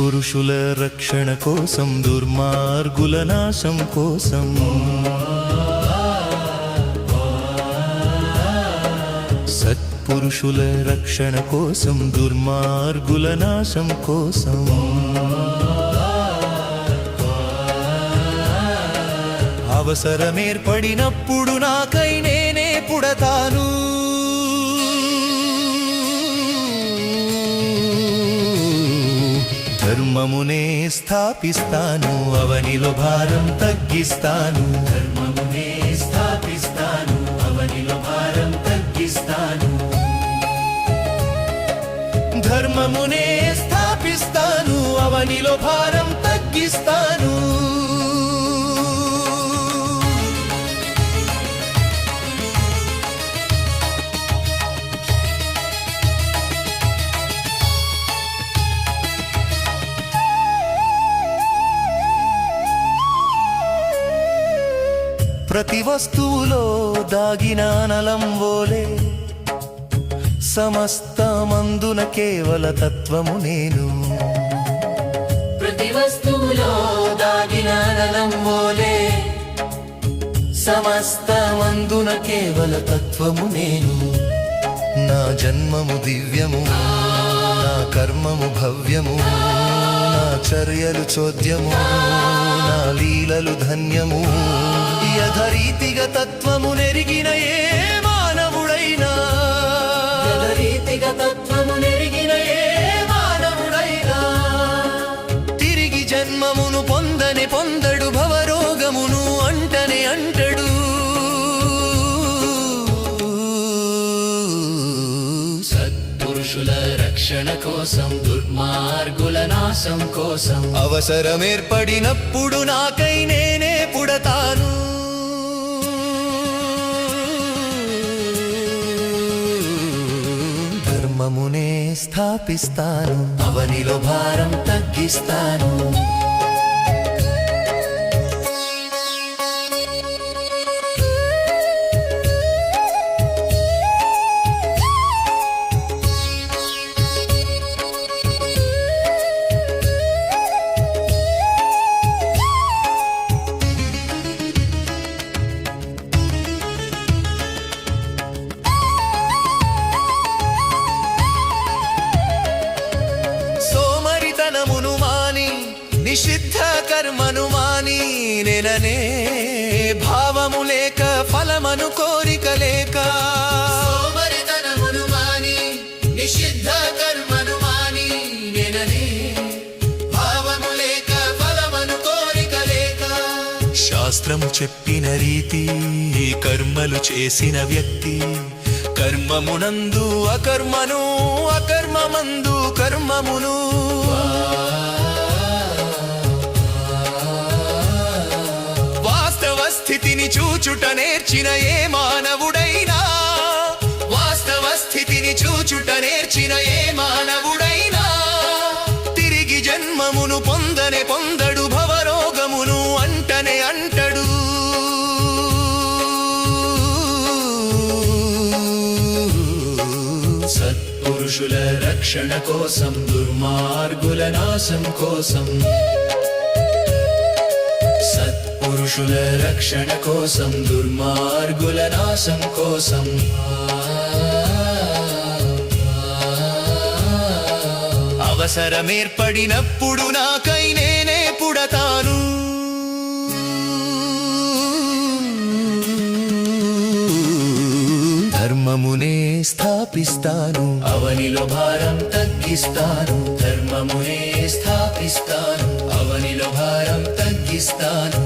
సత్పురుషుల రక్షణ కోసం దుర్మార్గుల నాశం కోసం సత్పురుషుల రక్షణ కోసం దుర్మార్గుల నాశం కోసం అవసరమేర్పడినప్పుడు నాకై నేనే పుడతాను ధర్మమునే స్థాపిస్తాను అవనిలో భారం తగ్గిస్తాను ధర్మమునే స్థాపిస్తాను అవనిలో భారం తగ్గిస్తాను ధర్మమునే స్థాపిస్తాను అవనిలో భారం తగ్గిస్తాను ప్రతి వస్తువులో దాగిన అనలం వోలే సమస్తమందున కేవల తత్వము నేను ప్రతి వస్తువులో దాగిన అనలం వోలే సమస్తమందున కేవల తత్వము నేను నా జన్మము దివ్యము నా కర్మము భవ్యము నా చర్యలు చోద్యము నా లీలలు ధన్యము యథరీతిగా తత్వము నెరిగిన ఏ మానవుడైనా యథరీతిగా తత్వము నెరిగిన ఏ మానవుడైనా తిరిగి జన్మమును పొందడు భవరోగమును అంటడు సత్పురుషుల రక్షణ కోసం దుర్మార్గుల నాశం కోసం అవసరమేర్పడినప్పుడు నాకై నేనే పుడతాను ధర్మమునే స్థాపిస్తాను అవనిలో భారం తగ్గిస్తాను సోమరితనమును మాని నిషిద్ధ కర్మను మాని నేననే భావము లేక ఫలమను కోరిక లేక సోమరితనమును మాని నిషిద్ధ కర్మను మాని నేననే భావము లేక ఫలమను కోరిక లేక శాస్త్రము చెప్పిన రీతి కర్మలు చేసిన వ్యక్తి కర్మమునందు అకర్మను అకర్మమందు కర్మమును వాస్తవ స్థితిని చూచుట నేర్చిన ఏ మానవుడైనా వాస్తవ స్థితిని చూచుట నేర్చిన ఏ మానవుడైనా తిరిగి జన్మమును పొందడు భవరోగమును అంటడు సత్పురుషుల రక్షణ కోసం దుర్మార్గుల నాశం కోసం సత్పురుషుల రక్షణ కోసం దుర్మార్గుల నాశం కోసం అవసరమేర్పడినప్పుడు నాకై నేనే పుడతాను ధర్మమునే స్థాపిస్తాను అవనిలో భారం తగ్గిస్తాను ధర్మమునే స్థాపిస్తాను అవనిలో భారం తగ్గిస్తాను